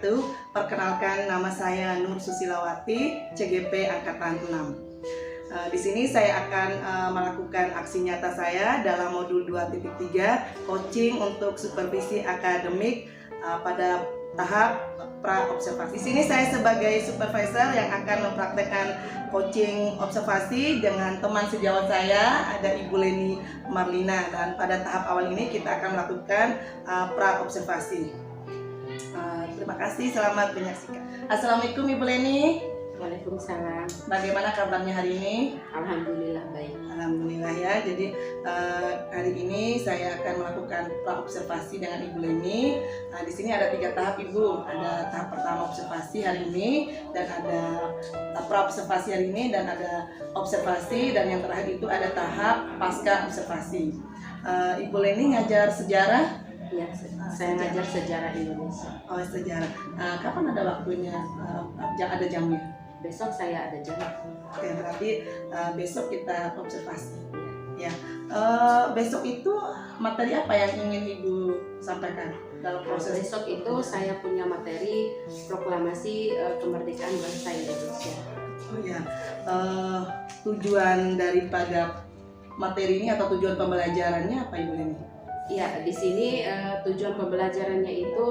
wabarakatuh. Perkenalkan, nama saya Nur Susilawati, CGP Angkatan 6. Di sini saya akan melakukan aksi nyata saya dalam modul 2.3 coaching untuk supervisi akademik pada tahap pra-observasi. Di sini saya sebagai supervisor yang akan mempraktekkan coaching observasi dengan teman sejawat saya, ada Ibu Leni Marlina, dan pada tahap awal ini kita akan melakukan pra-observasi. Terima kasih, selamat menyaksikan. Assalamualaikum Ibu Leni. Waalaikumsalam. Bagaimana kabarnya hari ini? Alhamdulillah baik. Alhamdulillah ya. Jadi hari ini saya akan melakukan pra-observasi dengan Ibu Leni. Di sini ada 3 tahap Ibu. Ada tahap pertama observasi hari ini, dan ada pra-observasi hari ini, dan ada observasi, dan yang terakhir itu ada tahap pasca observasi. Ibu Leni ngajar sejarah. Ya, saya ngajar sejarah Indonesia. Oh, sejarah. Kapan ada waktunya? Ada jamnya? Besok saya ada jam. Oke, berarti besok kita observasi. Ya, besok itu materi apa yang ingin Ibu sampaikan dalam proses? Besok itu saya punya materi proklamasi kemerdekaan bangsa Indonesia. Oh ya, tujuan daripada materi ini atau tujuan pembelajarannya apa Ibu Leni? Ya, di sini tujuan pembelajarannya itu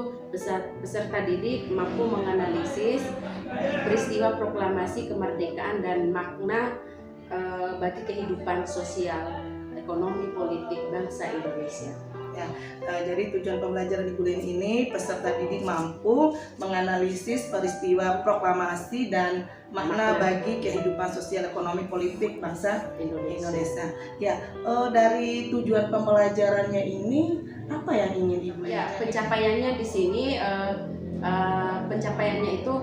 peserta didik mampu menganalisis peristiwa proklamasi kemerdekaan dan makna bagi kehidupan sosial, ekonomi, politik bangsa Indonesia. Ya, jadi tujuan pembelajaran Ibu Leni ini peserta didik mampu menganalisis peristiwa proklamasi dan makna bagi kehidupan sosial, ekonomi, politik bangsa Indonesia. Ya, dari tujuan pembelajarannya ini apa yang ingin Ibu? Ya, pencapaiannya di sini pencapaiannya itu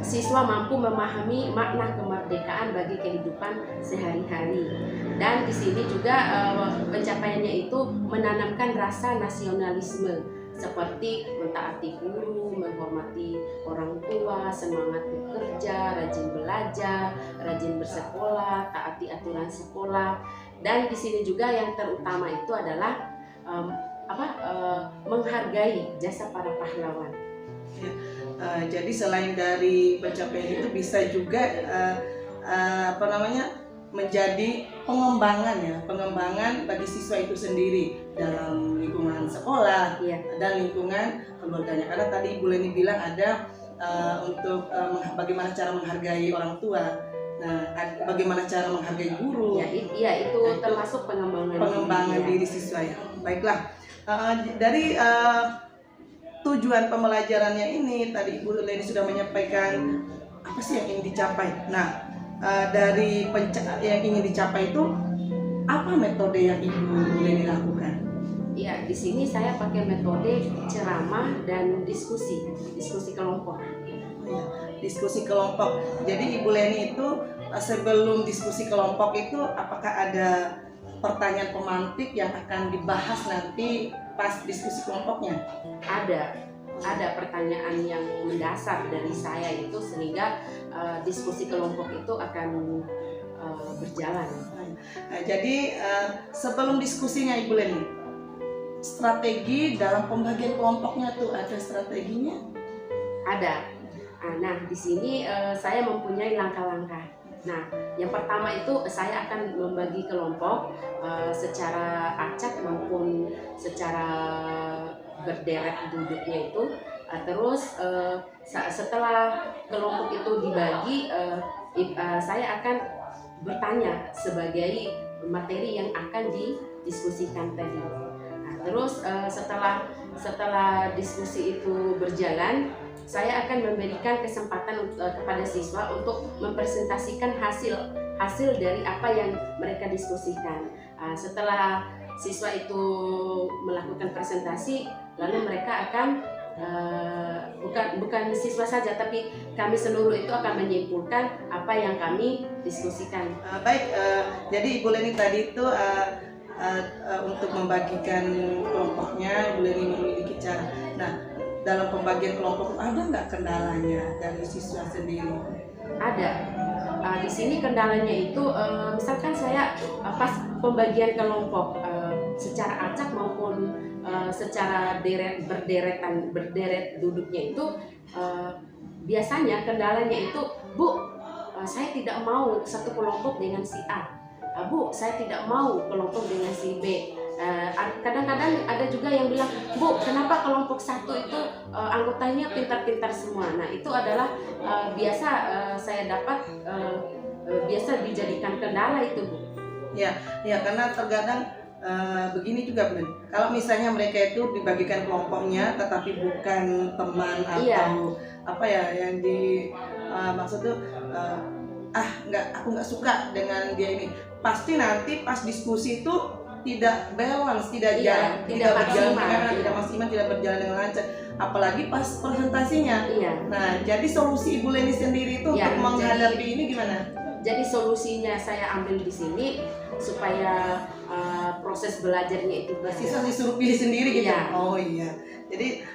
siswa mampu memahami makna kemerdekaan bagi kehidupan sehari-hari, dan di sini juga pencapaiannya itu menanamkan rasa nasionalisme seperti mentaati guru, menghormati orang tua, semangat bekerja, rajin belajar, rajin bersekolah, taati aturan sekolah, dan di sini juga yang terutama itu adalah menghargai jasa para pahlawan. Ya. Jadi selain dari pencapaian itu bisa juga menjadi pengembangan bagi siswa itu sendiri dalam lingkungan sekolah, ya, dan lingkungan keluarganya. Karena tadi Ibu Leni bilang ada untuk bagaimana cara menghargai orang tua. Nah, bagaimana cara menghargai guru? Ya, itu termasuk pengembangan diri siswa ya. Baiklah, dari tujuan pembelajarannya ini tadi Ibu Leni sudah menyampaikan apa sih yang ingin dicapai. Nah, dari yang ingin dicapai itu apa metode yang Ibu Leni lakukan? Iya, di sini saya pakai metode ceramah dan diskusi kelompok. Ya, diskusi kelompok. Jadi Ibu Leni itu sebelum diskusi kelompok itu apakah ada pertanyaan pemantik yang akan dibahas nanti pas diskusi kelompoknya? Ada pertanyaan yang mendasar dari saya itu, sehingga diskusi kelompok itu akan berjalan. Nah, jadi sebelum diskusinya Ibu Leni, strategi dalam pembagian kelompoknya tuh ada strateginya? Ada. Nah, di sini saya mempunyai langkah-langkah. Nah, yang pertama itu saya akan membagi kelompok secara acak maupun secara berderet duduknya itu. Terus setelah kelompok itu dibagi, saya akan bertanya sebagai materi yang akan didiskusikan tadi. Nah, terus setelah diskusi itu berjalan, saya akan memberikan kesempatan kepada siswa untuk mempresentasikan hasil dari apa yang mereka diskusikan. Setelah siswa itu melakukan presentasi, lalu mereka akan bukan siswa saja, tapi kami seluruh itu akan menyimpulkan apa yang kami diskusikan. Jadi Ibu Leni tadi itu untuk membagikan kelompoknya, Ibu Leni memiliki cara. Nah, dalam pembagian kelompok ada nggak kendalanya dari siswa sendiri? Ada. Di sini kendalanya itu misalkan saya pas pembagian kelompok secara acak maupun secara berderet duduknya itu biasanya kendalanya itu, Bu, saya tidak mau satu kelompok dengan si A. Bu, saya tidak mau kelompok dengan si B. Kadang-kadang ada juga yang bilang, Bu, kenapa kelompok satu itu anggotanya pintar-pintar semua. Nah, itu adalah biasa saya dapat biasa dijadikan kendala itu, Bu. Ya, karena terkadang begini juga, Bun. Kalau misalnya mereka itu dibagikan kelompoknya, tetapi bukan teman atau apa ya yang maksud tuh aku nggak suka dengan dia ini. Pasti nanti pas diskusi itu tidak balance, tidak maksimal, tidak berjalan dengan lancar. Apalagi pas presentasinya. Nah, jadi solusi Ibu Leni sendiri itu untuk menghadapi ini gimana? Jadi solusinya saya ambil di sini supaya proses belajarnya itu siswa disuruh pilih sendiri gitu. Oh iya. Jadi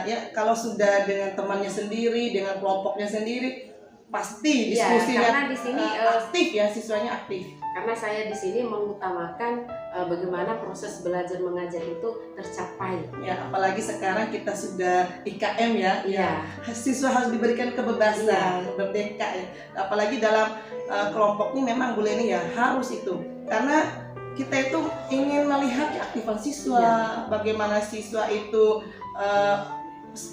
ya kalau sudah dengan temannya sendiri, dengan kelompoknya sendiri, pasti diskusinya karena di sini aktif ya, siswanya aktif. Karena saya di sini mengutamakan bagaimana proses belajar mengajar itu tercapai. Ya, apalagi sekarang kita sudah IKM ya. Siswa harus diberikan kebebasan, merdeka ya. Apalagi dalam kelompok ini memang Bu Leni ya harus itu. Karena kita itu ingin melihat keaktifan siswa, bagaimana siswa itu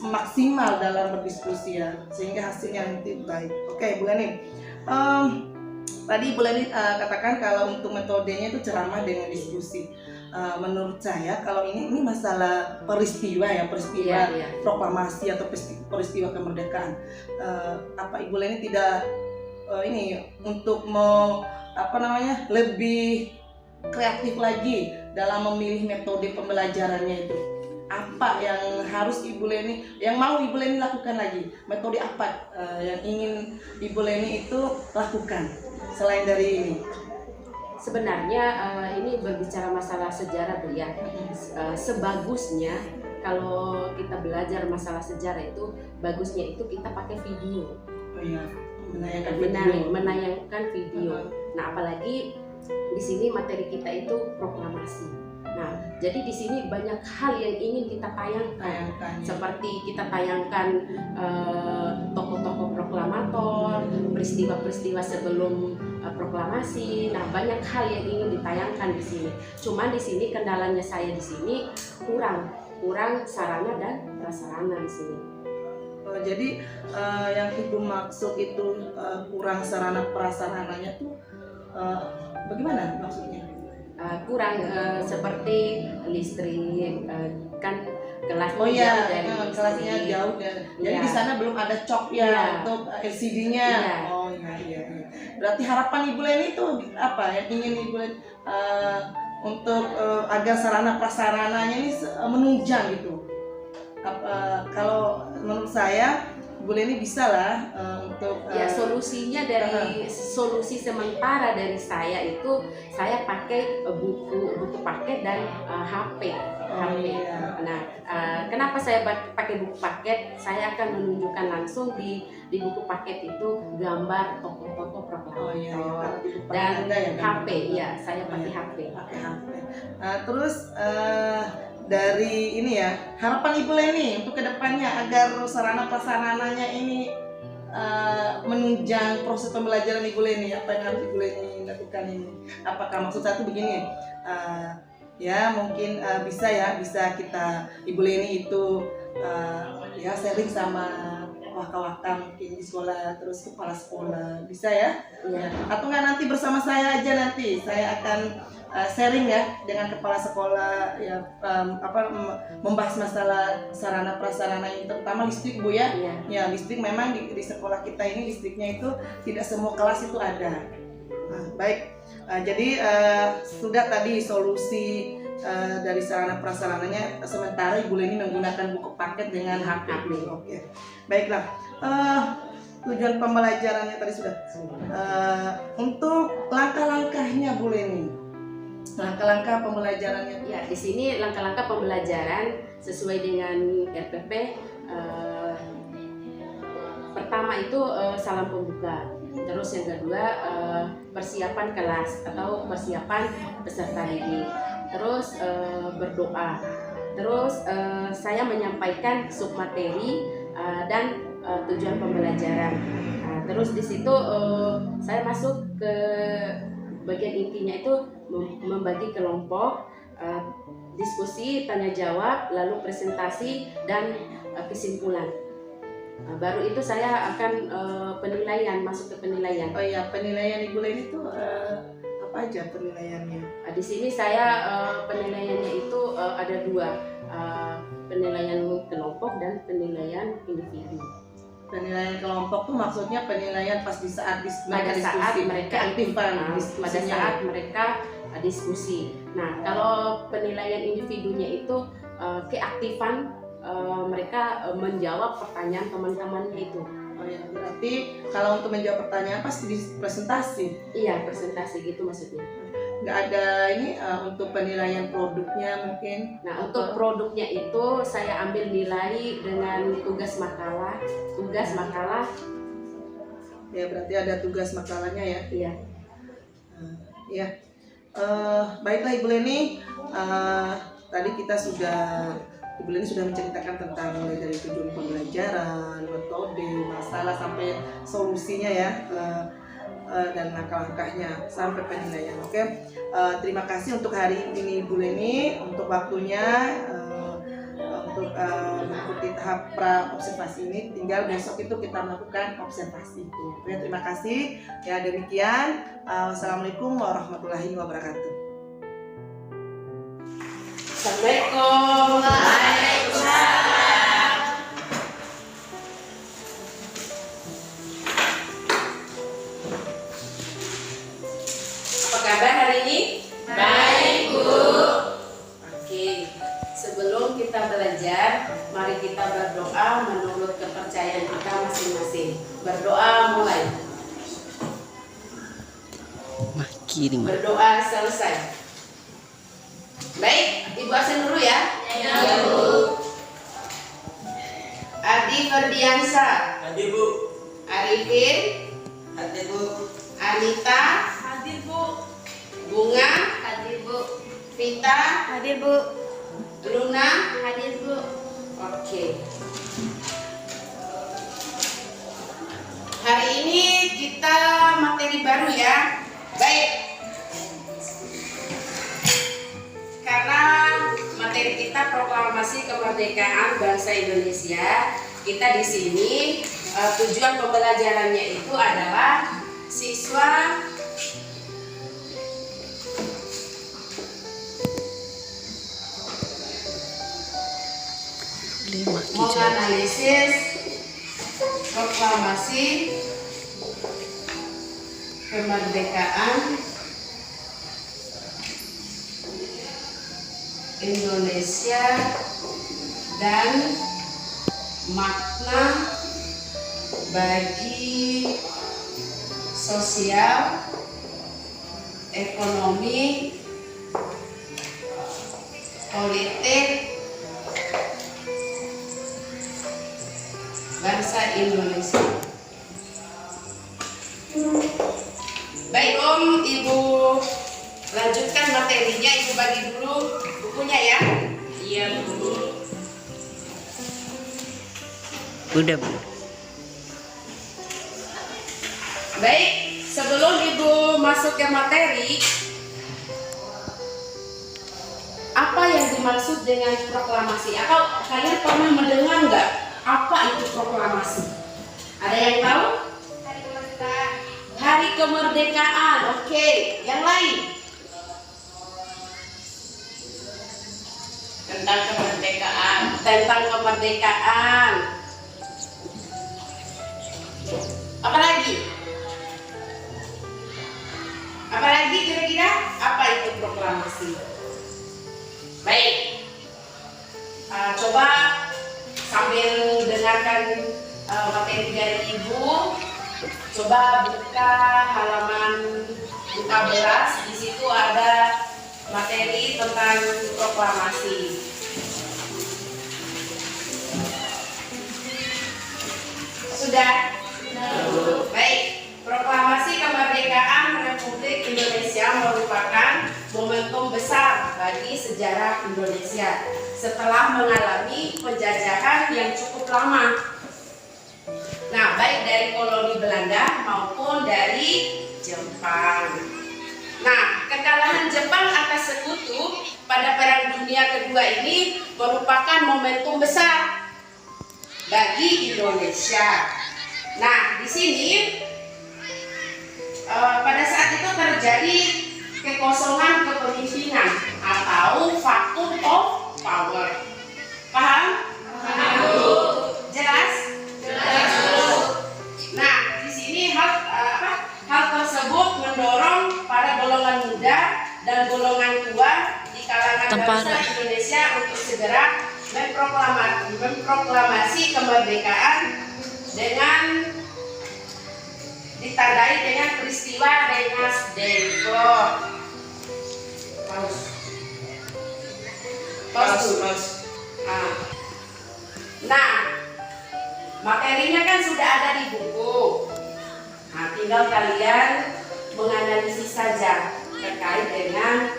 maksimal dalam berdiskusi ya, sehingga hasilnya nanti baik. Oke, Bu Leni. Tadi Bu Leni katakan kalau untuk metodenya itu ceramah dengan diskusi. Menurut saya kalau ini masalah peristiwa proklamasi atau peristiwa kemerdekaan. Apa Ibu Leni tidak untuk lebih kreatif lagi dalam memilih metode pembelajarannya itu? Apa yang harus mau Ibu Leni lakukan lagi? Metode apa yang ingin Ibu Leni itu lakukan selain dari ini? Sebenarnya ini berbicara masalah sejarah, Bu ya. Sebagusnya kalau kita belajar masalah sejarah itu, bagusnya itu kita pakai video. Oh iya, menayangkan video. Nah, apalagi di sini materi kita itu proklamasi. Nah, jadi di sini banyak hal yang ingin kita tayangkan. Seperti kita tayangkan tokoh-tokoh proklamator, peristiwa-peristiwa sebelum proklamasi. Nah, banyak hal yang ingin ditayangkan di sini. Cuman di sini kendalanya saya di sini kurang sarana dan prasarana di sini. Jadi yang Ibu maksud itu kurang sarana prasarananya tuh bagaimana maksudnya? Kurang seperti listrik, kan kelasnya jauh dari kelasnya jauh jadi di sana belum ada cok untuk LCD-nya. Oh iya. Berarti harapan Ibu Leni itu apa yang ingin Ibu Leni untuk agar sarana prasarananya ini menunjang gitu? Kalau menurut saya Bu Leni bisa lah untuk solusinya dari solusi sementara dari saya itu saya pakai buku paket dan HP. Nah, kenapa saya pakai buku paket? Saya akan menunjukkan langsung di buku paket itu gambar tokoh-tokoh proklamator dan HP. Saya pakai HP. Terus dari ini ya, harapan Ibu Leni untuk kedepannya agar sarana prasarananya ini menunjang proses pembelajaran Ibu Leni, apa yang harus Ibu Leni lakukan ini? Apakah maksud saya itu begini, mungkin bisa kita Ibu Leni itu sharing sama waka-waka mungkin di sekolah, terus kepala sekolah, bisa ya? Atau nggak nanti bersama saya aja, nanti saya akan sharing ya dengan kepala sekolah membahas masalah sarana prasarana ini, terutama listrik Bu ya. Ya, listrik memang di sekolah kita ini listriknya itu tidak semua kelas itu ada. Baik, jadi sudah tadi solusi dari sarana prasarananya, sementara Ibu Leni menggunakan buku paket dengan HP. Oke. Baiklah, tujuan pembelajarannya tadi sudah. Untuk langkah-langkahnya Bu Leni, langkah-langkah pembelajarannya. Ya, di sini langkah-langkah pembelajaran sesuai dengan RPP. Pertama itu salam pembuka. Terus yang kedua persiapan kelas atau persiapan peserta didik. Terus berdoa. Terus saya menyampaikan submateri dan tujuan pembelajaran. Terus di situ saya masuk ke bagian intinya itu membagi kelompok, diskusi, tanya jawab, lalu presentasi dan kesimpulan. Baru itu saya akan penilaian, masuk ke penilaian. Oh iya, penilaian Ibu Leni itu apa aja penilaiannya? Di sini saya penilaiannya itu ada dua, penilaian kelompok dan penilaian individu. Penilaian kelompok tuh maksudnya penilaian pas di saat Pada saat diskusi, mereka aktifan pada saat mereka diskusi. Nah, kalau penilaian individunya itu keaktifan mereka menjawab pertanyaan teman-temannya itu. Oh ya, berarti kalau untuk menjawab pertanyaan pasti di presentasi. Iya, presentasi gitu maksudnya. Nggak ada ini untuk penilaian produknya mungkin. Nah, untuk produknya itu saya ambil nilai dengan tugas makalah. Ya, berarti ada tugas makalahnya ya. Iya. Ya. Baiklah Ibu Leni, tadi Ibu Leni sudah menceritakan tentang mulai dari tujuan pembelajaran, metode, masalah sampai solusinya ya, dan langkah-langkahnya sampai penilaian. Oke, terima kasih untuk hari ini Ibu Leni, untuk waktunya, untuk mengikuti tahap pra observasi ini. Tinggal besok itu kita melakukan observasi. Oke, terima kasih. Ya demikian. Wassalamualaikum warahmatullahi wabarakatuh. Assalamualaikum. Waalaikumsalam. Apa kabar hari ini? Baik, Bu. Oke. Sebelum kita belajar, mari kita berdoa menurut kepercayaan kita masing-masing. Berdoa mulai. Berdoa selesai. Baik, Ibu absen dulu ya. Ya, Bu. Adi Ferdiansa, Hadir Bu. Arifin, Hadir Bu. Anita, Hadir, Bu. Bunga, Hadir, Bu. Vita, Hadir, Bu. Luna. Hadir, Bu. Oke. Hari ini kita materi baru ya. Baik. Karena materi kita proklamasi kemerdekaan bangsa Indonesia, kita di sini tujuan pembelajarannya itu adalah siswa menganalisis proklamasi kemerdekaan Indonesia dan makna bagi sosial, ekonomi, politik bangsa Indonesia. Baik Om, Ibu lanjutkan materinya, Ibu bagi dulu bukunya ya. Iya Bu. Udah Bu. Baik, sebelum Ibu masuk ke materi, apa yang dimaksud dengan proklamasi? Atau kalian pernah mendengar nggak apa itu proklamasi? Ada yang tahu? Hari kemerdekaan. Hari kemerdekaan. Oke, yang lain? Tentang kemerdekaan. Tentang kemerdekaan. Apa lagi? Apa lagi kira-kira? Apa itu proklamasi? Baik. Coba sambil dengarkan materi dari Ibu, coba buka halaman 14. Di situ ada materi tentang proklamasi. Sudah? Baik. Proklamasi kemerdekaan Republik Indonesia merupakan momentum besar bagi sejarah Indonesia setelah mengalami penjajahan yang cukup lama. Nah, baik dari koloni Belanda maupun dari Jepang. Nah, kekalahan Jepang atas sekutu pada Perang Dunia Kedua ini merupakan momentum besar bagi Indonesia. Nah, di sini pada saat itu terjadi kekosongan kepemimpinan atau vacuum of power. Paham? Paham. Jelas? Jelas. Nah, di sini hal tersebut mendorong para golongan muda dan golongan tua di kalangan bangsa Indonesia untuk segera memproklamasi kemerdekaan dengan ditandai dengan peristiwa Rengas Dengklok. Nah, materinya kan sudah ada di buku. Nah, tinggal kalian menganalisis saja terkait dengan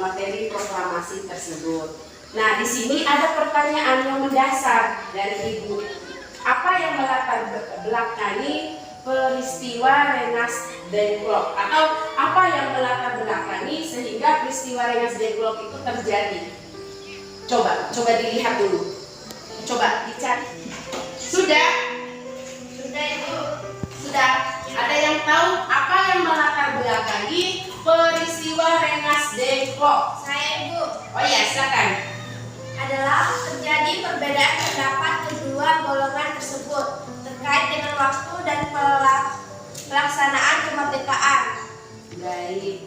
materi proklamasi tersebut. Nah, di sini ada pertanyaan yang mendasar dari Ibu. Apa yang melatar belakangi peristiwa Rengas Dengklok, atau apa yang melatar belakangi sehingga peristiwa Rengas Dengklok itu terjadi? Coba dilihat dulu. Coba dicari. Sudah? Sudah Ibu. Sudah. Ada yang tahu apa yang melatar belakangi peristiwa Rengas Dengklok? Saya Ibu. Oh ya, silakan. Adalah terjadi perbedaan pendapat kedua golongan tersebut terkait dengan waktu dan pelaksanaan kemerdekaan. Baik.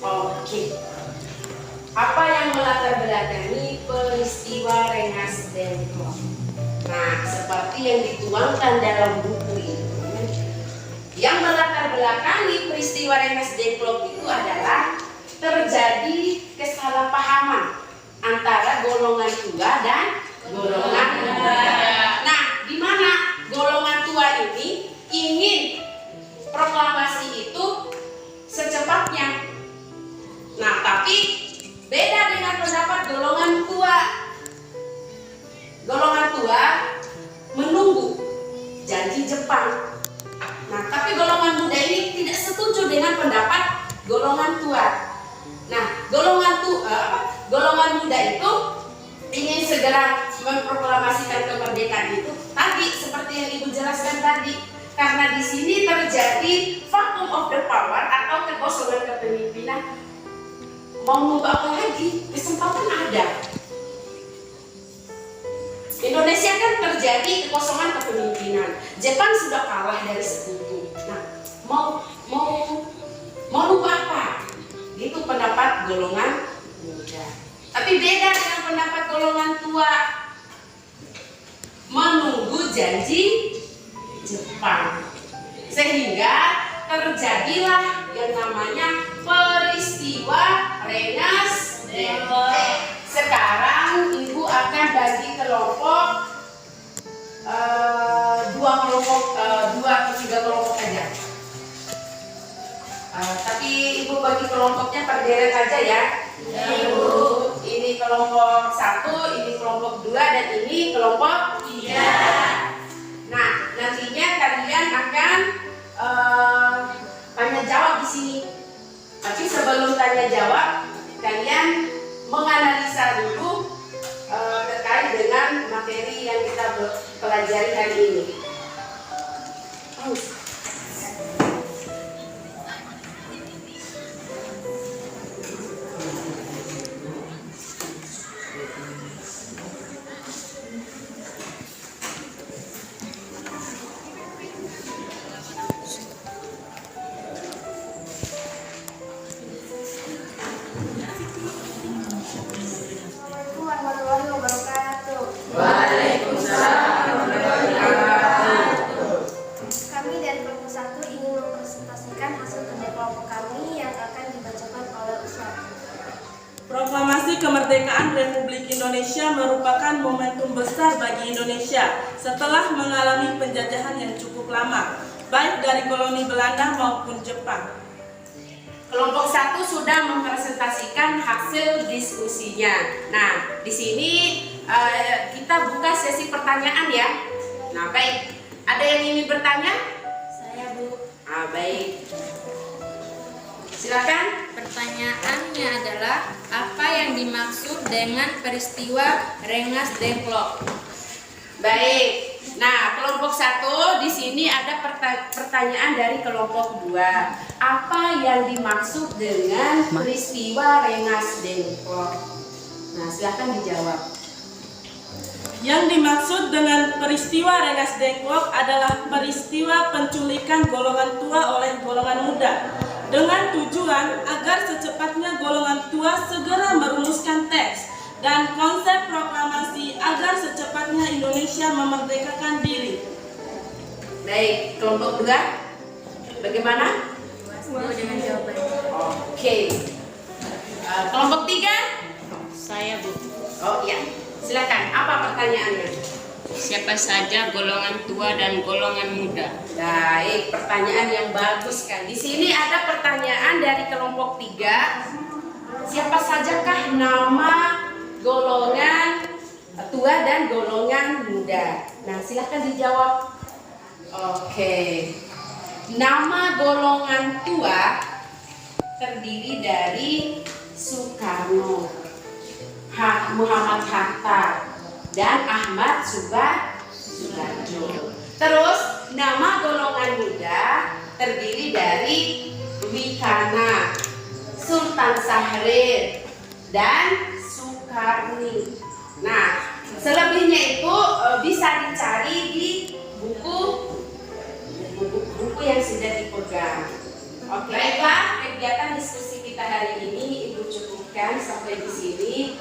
Oke. Apa yang melatar belakangi peristiwa Rengas Dengklok? Nah, seperti yang dituangkan dalam buku ini, yang melatar belakangi peristiwa Rengas Dengklok itu adalah terjadi kesalahpahaman antara golongan tua dan golongan muda. Nah, di mana golongan tua ini ingin proklamasi itu secepatnya. Nah, tapi beda dengan pendapat golongan tua. Golongan tua menunggu janji Jepang. Nah, tapi golongan muda ini tidak setuju dengan pendapat golongan tua. Nah, golongan muda itu ingin segera memproklamasikan kemerdekaan itu tadi seperti yang Ibu jelaskan tadi, karena di sini terjadi vacuum of the power atau kekosongan kepemimpinan. Mau nunggu apa lagi? Kesempatan ada. Indonesia kan terjadi kekosongan kepemimpinan. Jepang sudah kalah dari sekutu. Nah, mau nunggu apa? Itu pendapat golongan muda. Tapi beda dengan pendapat golongan tua. Menunggu janji Jepang. Sehingga terjadilah yang namanya peristiwa Rengas Dengklok. Sekarang Ibu akan bagi kelompok dua atau tiga kelompok aja. Tapi Ibu bagi kelompoknya per deret aja ya. Ibu, ini kelompok 1, ini kelompok 2, dan ini kelompok 3. Nah, nantinya kalian akan tanya jawab di sini. Tapi sebelum tanya jawab, kalian menganalisa dulu terkait dengan materi yang kita pelajari hari ini. Assalamualaikum warahmatullahi wabarakatuh. Waalaikumsalam warahmatullahi wabarakatuh. Kami dari kelompok 1 ingin mempresentasikan hasil kerja kelompok kami yang akan dibacakan oleh Ustaz. Proklamasi kemerdekaan Republik Indonesia merupakan momentum besar bagi Indonesia setelah mengalami penjajahan yang cukup lama, baik dari koloni Belanda maupun Jepang. kelompok 1 sudah mempresentasikan hasil diskusinya. Nah, di sini kita buka sesi pertanyaan ya. Nah, baik. Ada yang ingin bertanya? Saya, Bu. Baik. Silakan. Pertanyaannya adalah apa yang dimaksud dengan peristiwa Rengas Dengklok? Baik. Nah, kelompok 1 di sini ada pertanyaan dari kelompok 2. Apa yang dimaksud dengan peristiwa Rengas Dengklok? Nah, silakan dijawab. Yang dimaksud dengan peristiwa Rengas Dengklok adalah peristiwa penculikan golongan tua oleh golongan muda dengan tujuan agar secepatnya golongan tua segera merumuskan teks dan konsep proklamasi agar secepatnya Indonesia memerdekakan diri. Baik, kelompok 2 bagaimana? Setuju dengan jawabannya. Oke. Kelompok 3? Saya, Bu. Oh iya, silakan. Apa pertanyaannya? Siapa saja golongan tua dan golongan muda? Baik, pertanyaan yang bagus kan. Di sini ada pertanyaan dari kelompok 3. Siapa sajakah nama golongan tua dan golongan muda? Nah, silahkan dijawab. Oke. Nama golongan tua terdiri dari Soekarno, Muhammad Hatta, dan Ahmad Subarjo. Terus nama golongan muda terdiri dari Wikana, Sultan Syahrir, dan Soekarni. Nah, selebihnya itu bisa dicari di buku yang sudah dipegang. Oke, baiklah, kegiatan diskusi kita hari ini Ibu cukupkan sampai di sini.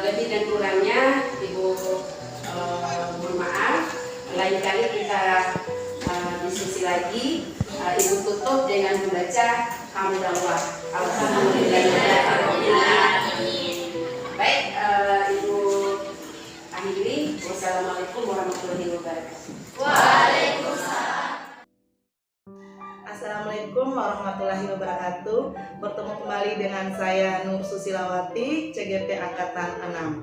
Lebih dan kurangnya Ibu mohon maaf. Lain kali kita diskusi lagi. Ibu tutup dengan membaca hamdalah. Alhamdulillahirobbilalamin. Baik, Ibu akhiri. Wassalamualaikum warahmatullahi wabarakatuh. Assalamualaikum warahmatullahi wabarakatuh. Bertemu kembali dengan saya Nur Susilawati, CGP Angkatan 6.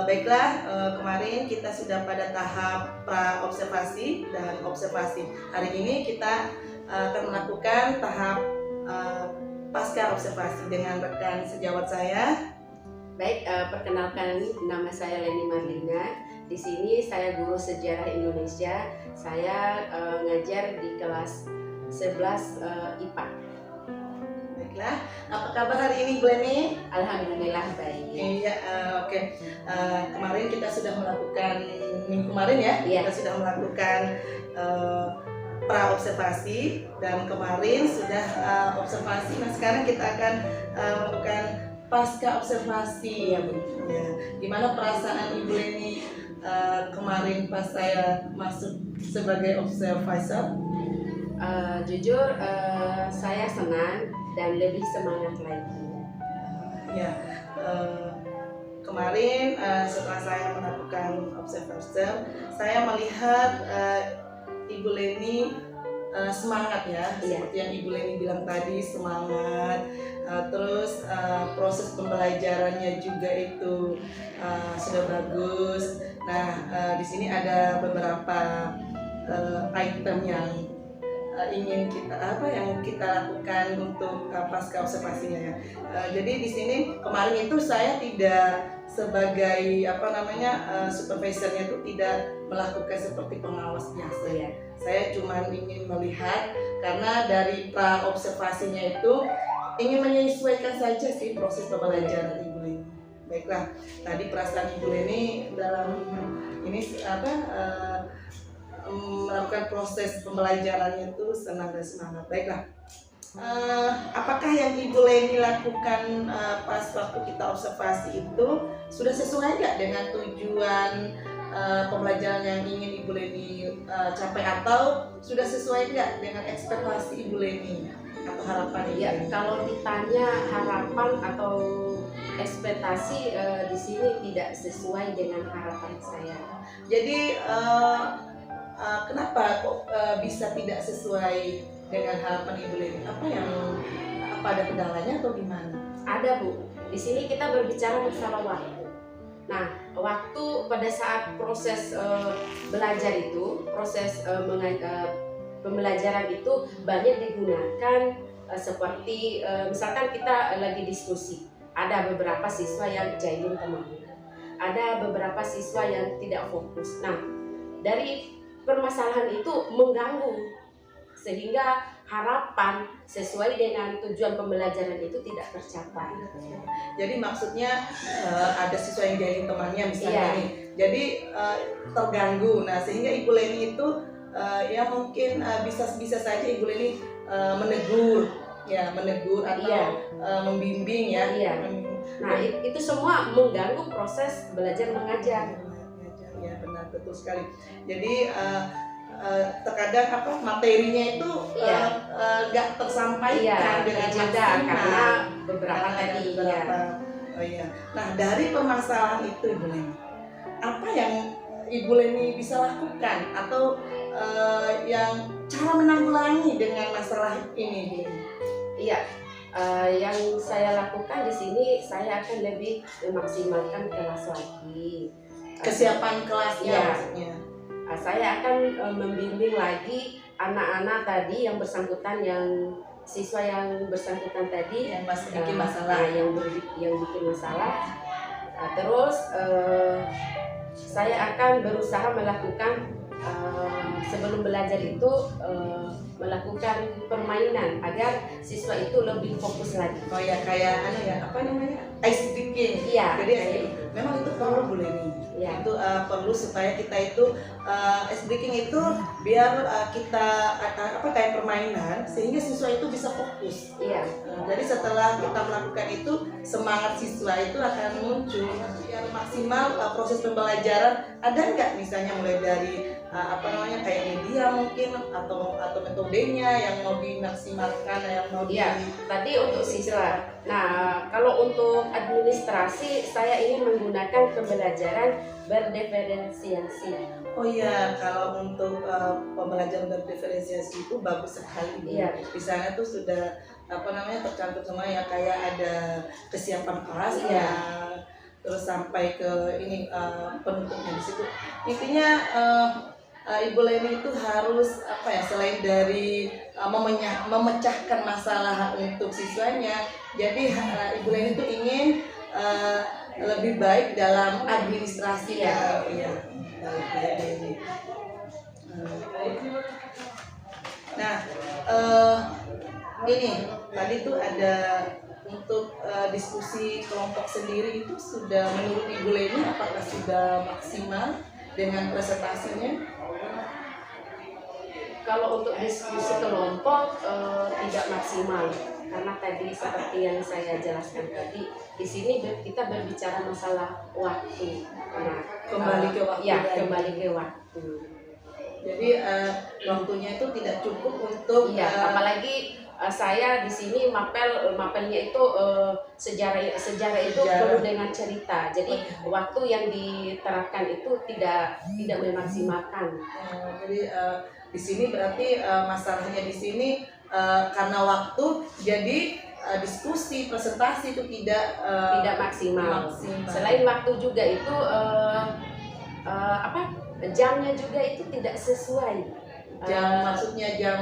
Baiklah, kemarin kita sudah pada tahap pra-observasi dan observasi. Hari ini kita akan melakukan tahap pasca observasi dengan rekan sejawat saya. Baik, perkenalkan nama saya Leni Marlina. Di sini saya guru sejarah Indonesia. Saya ngajar di kelas 11 IPA. Baiklah, apa kabar hari ini Bu Leni? Alhamdulillah baik. Iya, oke. Kemarin kita sudah melakukan minggu kemarin ya, Iya. kita sudah melakukan pra observasi dan kemarin sudah observasi. Nah sekarang kita akan melakukan pasca observasi ya Bu. Ya. Gimana perasaan Ibu Leni kemarin pas saya masuk sebagai observer? Jujur saya senang dan lebih semangat lagi. Ya, kemarin setelah saya melakukan observasi, saya melihat Ibu Leni semangat ya, seperti yang Ibu Leni bilang tadi, semangat. Terus proses pembelajarannya juga itu sudah bagus. Nah, di sini ada beberapa item yang ingin kita lakukan untuk pasca observasinya ya. Jadi di sini kemarin itu saya tidak sebagai supervisornya itu tidak melakukan seperti pengawas biasa ya. Saya cuma ingin melihat karena dari pra observasinya itu ingin menyesuaikan saja sih proses pembelajaran Ibu Leni. Baiklah, tadi perasaan Ibu Leni dalam ini melakukan proses pembelajarannya itu senang dan semangat. Baiklah, apakah yang Ibu Leni lakukan pas waktu kita observasi itu sudah sesuai nggak dengan tujuan pembelajaran yang ingin Ibu Leni capai, atau sudah sesuai nggak dengan ekspektasi Ibu Leni atau harapan Ibu Leni? Kalau ditanya harapan atau ekspektasi, di sini tidak sesuai dengan harapan saya. Jadi kenapa kok bisa tidak sesuai dengan harapan Ibu Leni? Apa ada kendalanya atau gimana? Ada Bu, di sini kita berbicara masalah waktu. Nah, waktu pada saat proses belajar itu, proses pembelajaran itu banyak digunakan seperti misalkan kita lagi diskusi, ada beberapa siswa yang jahilin temannya, ada beberapa siswa yang tidak fokus. Nah, dari permasalahan itu mengganggu sehingga harapan sesuai dengan tujuan pembelajaran itu tidak tercapai. Jadi maksudnya ada siswa yang jahilin temannya misalnya Iya. nih, jadi terganggu. Nah sehingga Ibu Leni itu ya mungkin bisa saja Ibu Leni menegur atau Iya. membimbing ya. Iya. Nah, itu semua mengganggu proses belajar mengajar. Ya benar, betul sekali. Jadi terkadang materinya itu Iya. nggak tersampaikan Iya, dengan terjeda maksimal. karena beberapa Karena ada tadi beberapa. ya. Oh iya. Nah dari permasalahan itu Ibu Leni, apa yang Ibu Leni bisa lakukan atau yang cara menanggulangi dengan masalah ini Ibu Leni? Iya, yang saya lakukan di sini saya akan lebih memaksimalkan kelas lagi. Kesiapan kelasnya Iya. maksudnya. Saya akan membimbing lagi anak-anak tadi yang bersangkutan, yang siswa yang bersangkutan tadi Yang bikin masalah. yang bikin masalah. Terus saya akan berusaha melakukan sebelum belajar itu melakukan permainan agar siswa itu lebih fokus lagi. Oh ya kayak apa namanya, ice breaking. Iya, Jadi kayak memang itu perlu Bu Leni. Iya. Itu perlu supaya kita itu ice breaking itu biar kita kayak permainan sehingga siswa itu bisa fokus. Iya. Jadi setelah kita melakukan itu semangat siswa itu akan muncul. Biar maksimal proses pembelajaran, ada nggak misalnya mulai dari kayak media mungkin atau metodenya yang mau dimaksimalkan, yang mau Iya, tadi untuk siswa. Nah, kalau untuk administrasi, saya ingin menggunakan pembelajaran berdiferensiasi. Oh iya, kalau untuk pembelajaran berdiferensiasi itu bagus sekali. Bu. Iya. Di sana tuh sudah tercantum semua ya, kayak ada kesiapan kelasnya, Iya. terus sampai ke ini penutupnya di situ. Intinya Ibu Leni itu harus selain dari memecahkan masalah untuk siswanya, jadi Ibu Leni itu ingin lebih baik dalam administrasi ya. Iya. Nah, ini tadi tuh ada untuk diskusi kelompok sendiri itu sudah menurut Ibu Leni apakah sudah maksimal dengan presentasinya? Kalau untuk diskusi kelompok tidak maksimal karena tadi seperti yang saya jelaskan tadi, di sini kita berbicara masalah waktu. Nah, Kembali ke waktu. Ya, lagi. kembali ke waktu. Jadi waktunya itu tidak cukup untuk Iya, apalagi saya di sini mapelnya itu sejarah itu penuh dengan cerita. Jadi waktu yang diterapkan itu tidak memaksimalkan. Jadi di sini berarti masalahnya di sini karena waktu, jadi diskusi presentasi itu Tidak maksimal. Selain waktu juga itu jamnya juga itu tidak sesuai. Maksudnya jam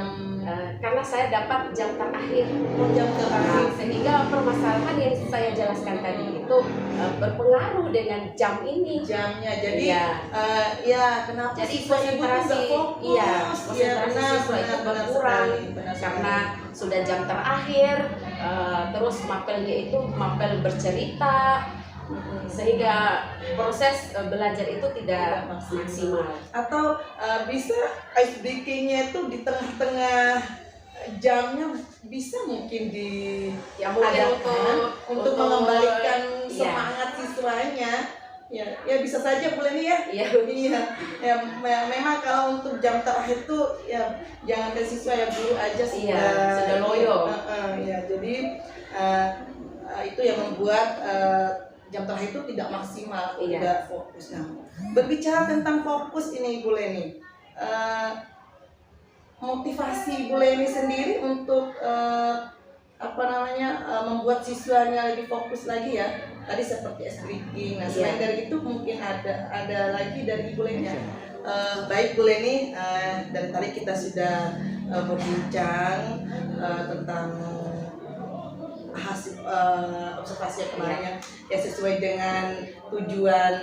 Karena saya dapat jam terakhir. jam terakhir. Sehingga permasalahan yang saya jelaskan tadi itu berpengaruh dengan jam ini. Jamnya, jadi Iya. kenapa Jadi siswa ibu tuh nggak konsentrasi, fokus? konsentrasi siswa itu berkurang karena sudah jam terakhir, terus mapelnya itu mapel bercerita, sehingga proses belajar itu tidak maksimal. Atau bisa ice breaking-nya itu di tengah-tengah jamnya bisa mungkin Ya mungkin untuk mengembalikan iya. semangat siswanya. Ya bisa saja Bu Leni ya. Iya. Iya. Memang kalau untuk jam terakhir tuh ya jangan ke siswa ya, guru aja sudah loyo. Ya, jadi itu yang membuat jam terakhir itu tidak maksimal, tidak fokus. Nah, berbicara tentang fokus ini Bu Leni, motivasi Ibu Leni sendiri untuk membuat siswanya lebih fokus lagi ya. Tadi seperti S-Breaking. Nah, selain dari itu mungkin ada lagi dari Ibu Leni. Baik Bu Leni, dari tadi kita sudah berbincang tentang hasil observasi yang kemarin ya sesuai dengan tujuan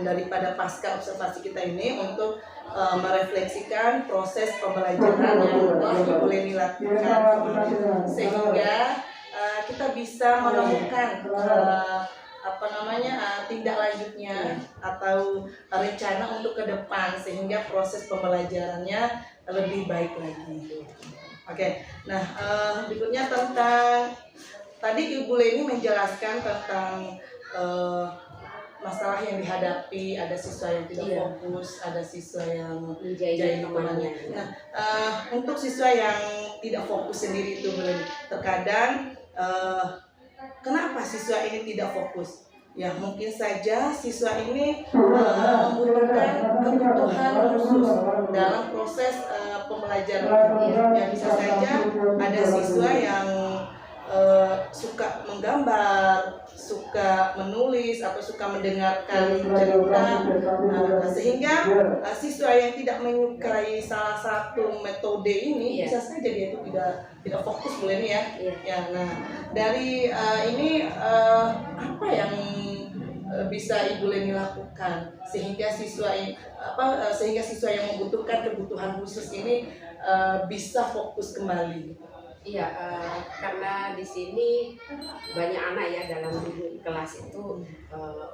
daripada pasca observasi kita ini untuk merefleksikan proses pembelajaran yang telah Ibu Leni lakukan sehingga kita bisa menemukan tindak lanjutnya atau rencana untuk ke depan sehingga proses pembelajarannya lebih baik lagi. Oke, nah berikutnya tentang tadi Ibu Leni menjelaskan tentang masalah yang dihadapi, ada siswa yang tidak fokus, ada siswa yang menjadi temannya. Nah, untuk siswa yang tidak fokus sendiri itu Bu Leni, terkadang kenapa siswa ini tidak fokus? Ya mungkin saja siswa ini membutuhkan kebutuhan khusus dalam proses pembelajaran. Ya bisa saja ada siswa yang suka menggambar, suka menulis atau suka mendengarkan cerita, sehingga siswa yang tidak menyukai salah satu metode ini bisa saja dia itu tidak fokus Bu Leni ya. Nah dari ini apa yang bisa Ibu Leni lakukan sehingga siswa yang membutuhkan kebutuhan khusus ini bisa fokus kembali? Iya, karena di sini banyak anak ya dalam kelas itu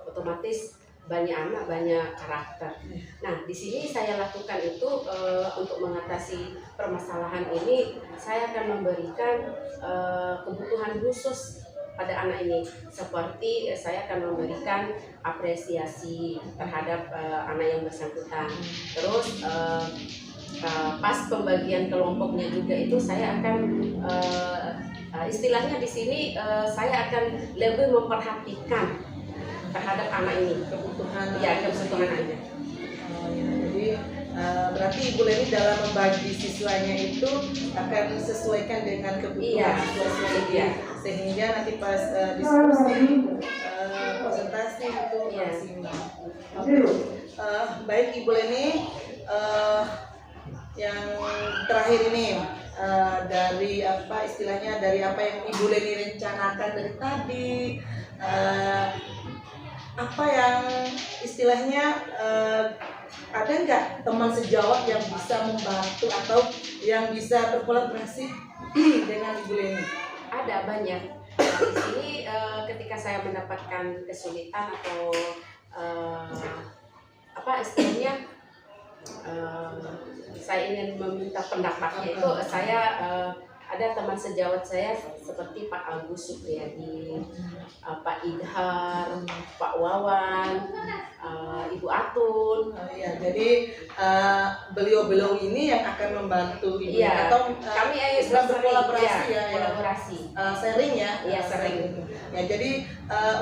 otomatis banyak anak, banyak karakter. Nah, di sini saya lakukan itu untuk mengatasi permasalahan ini, saya akan memberikan kebutuhan khusus pada anak ini. Seperti saya akan memberikan apresiasi terhadap anak yang bersangkutan. Terus pas pembagian kelompoknya juga itu saya akan istilahnya di sini saya akan lebih memperhatikan terhadap anak ini kebutuhan anaknya. Jadi berarti Ibu Leni dalam membagi siswanya itu akan sesuaikan dengan kebutuhan siswa sehingga nanti pas diskusi presentasi itu maksimal. Baik Ibu Leni, yang terakhir ini dari apa yang Ibu Leni rencanakan dari tadi, apa yang istilahnya ada nggak teman sejawat yang bisa membantu atau yang bisa berkolaborasi dengan Ibu Leni? Ada banyak. Di sini ketika saya mendapatkan kesulitan atau istilahnya saya ingin meminta pendapatnya itu saya ada teman sejawat saya seperti Pak Agus Supriyadi, Pak Idhar, Pak Wawan, Ibu Atun. Jadi beliau-beliau ini yang akan membantu Ibu atau kami sedang berkolaborasi kolaborasi. Sharing ya. Iya, sharing. Ya jadi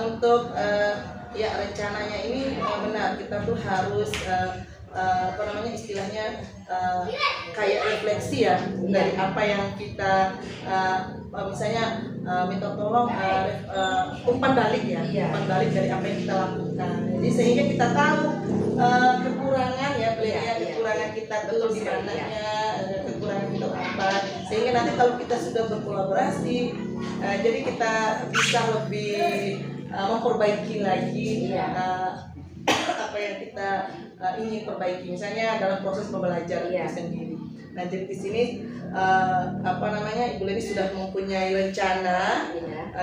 untuk rencananya ini benar kita tuh harus istilahnya kayak refleksi ya dari apa yang kita misalnya minta tolong umpan balik umpan balik dari apa yang kita lakukan. Jadi sehingga kita tahu kekurangan kekurangan kita tuh di mananya, kekurangan kita apa, sehingga nanti kalau kita sudah berkolaborasi jadi kita bisa lebih memperbaiki lagi apa yang kita ingin perbaiki, misalnya dalam proses pembelajaran itu sendiri. Nah, jadi di sini Ibu Leni sudah mempunyai rencana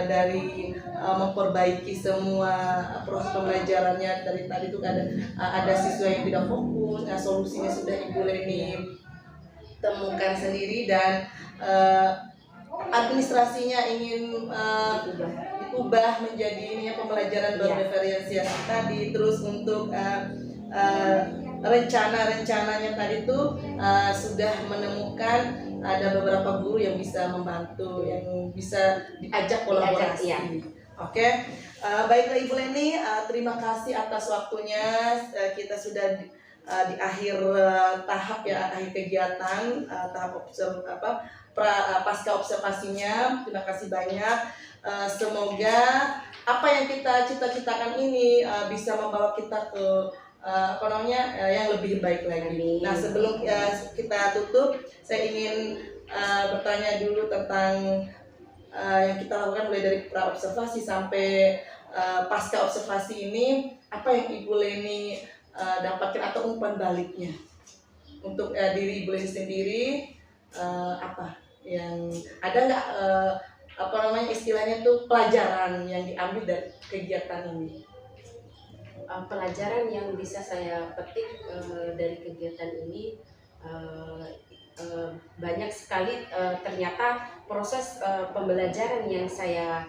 dari memperbaiki semua proses pembelajarannya. Dari tadi itu ada siswa yang tidak fokus, solusinya sudah Ibu Leni temukan sendiri dan administrasinya ingin diubah menjadi pembelajaran berdiferensiasi tadi. Terus untuk rencananya tadi itu sudah menemukan ada beberapa guru yang bisa membantu, yang bisa diajak kolaborasi. Oke, baiklah Ibu Leni, terima kasih atas waktunya. Kita sudah di akhir tahap ya, akhir kegiatan, tahap pasca observasinya. Terima kasih banyak. Semoga apa yang kita cita-citakan ini bisa membawa kita ke yang lebih baik lagi. Amin. Nah, sebelum kita tutup, saya ingin bertanya dulu tentang yang kita lakukan mulai dari pra observasi sampai pasca observasi ini. Apa yang Ibu Leni dapatkan atau umpan baliknya untuk diri Ibu Leni sendiri? Apa yang ada nggak istilahnya tuh pelajaran yang diambil dari kegiatan ini? Pelajaran yang bisa saya petik dari kegiatan ini banyak sekali. Ternyata proses pembelajaran yang saya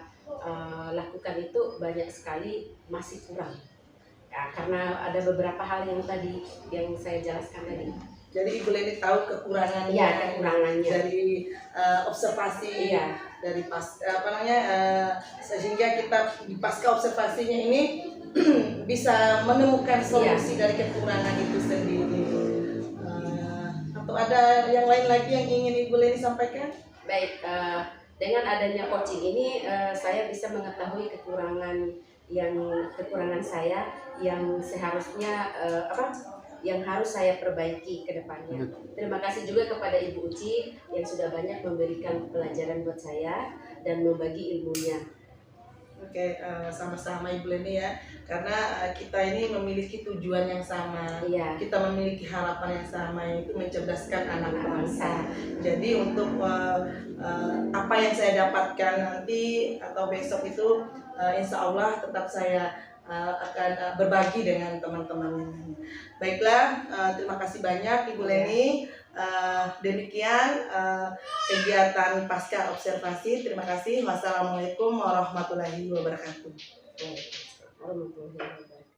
lakukan itu banyak sekali masih kurang ya, karena ada beberapa hal yang tadi yang saya jelaskan tadi. Jadi Ibu Leni tahu kekurangannya, Iya, kekurangannya dari observasi, Iya. dari sehingga kita di pasca observasinya ini bisa menemukan solusi dari kekurangan itu sendiri. Atau ada yang lain lagi yang ingin Ibu Leni sampaikan? Baik, dengan adanya coaching ini saya bisa mengetahui kekurangan saya yang seharusnya yang harus saya perbaiki ke depannya. Terima kasih juga kepada Ibu Uci yang sudah banyak memberikan pelajaran buat saya dan membagi ilmunya. Oke, sama-sama Ibu Leni ya, karena kita ini memiliki tujuan yang sama, Iya. kita memiliki harapan yang sama, yaitu mencerdaskan anak bangsa. Jadi untuk apa yang saya dapatkan nanti atau besok itu, insya Allah tetap saya akan berbagi dengan teman-teman. Baiklah, terima kasih banyak Ibu Leni. Demikian kegiatan pasca observasi. Terima kasih. Wassalamualaikum warahmatullahi wabarakatuh. Warahmatullahi wabarakatuh.